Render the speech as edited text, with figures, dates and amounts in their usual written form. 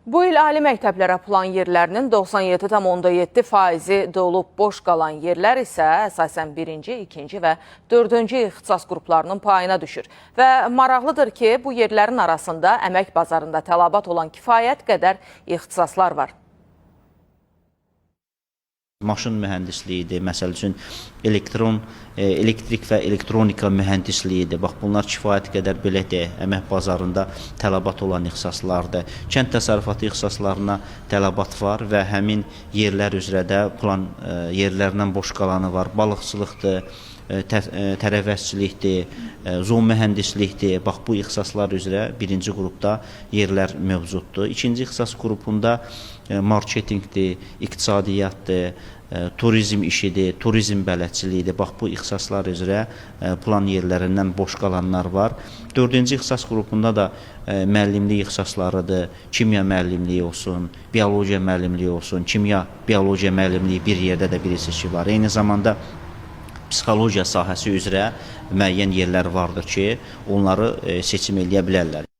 Bu il ali məktəblərə plan yerlərinin 97,7% dolub, boş qalan yerlər isə əsasən 1-ci, 2-ci və 4-cü ixtisas qruplarının payına düşür. Və maraqlıdır ki, bu yerlərin arasında əmək bazarında tələbat olan kifayət qədər ixtisaslar var. Maşın mühəndisliyidir, məsəl üçün elektrik və elektronika mühəndisliyidir. Bax, bunlar kifayət qədər belə deyək, əmək bazarında tələbat olan ixtisaslardır. Kənd təsərrüfatı ixtisaslarına tələbat var və həmin yerlər üzrə də plan yerlərindən boş qalanı var. Balıqçılıqdır, tərəvəzçilikdir, zon mühəndislikdir. Bax, bu ixtisaslar üzrə 1-ci qrupda yerlər mövcuddur. 2-ci ixtisas qrupunda marketinqdir, iqtisadiyyatdır, turizm işidir, turizm bələdçiliyidir. Bax, bu ixtisaslar üzrə plan yerlərindən boş qalanlar var. 4-cü ixtisas qrupunda da müəllimlik ixtisaslarıdır, kimya müəllimliyi olsun, biologiya müəllimliyi olsun, kimya, biologiya müəllimliyi bir yerdə də birisi ki var. Eyni zamanda psixologiya sahəsi üzrə müəyyən yerlər vardır ki, onları seçim eləyə bilərlər.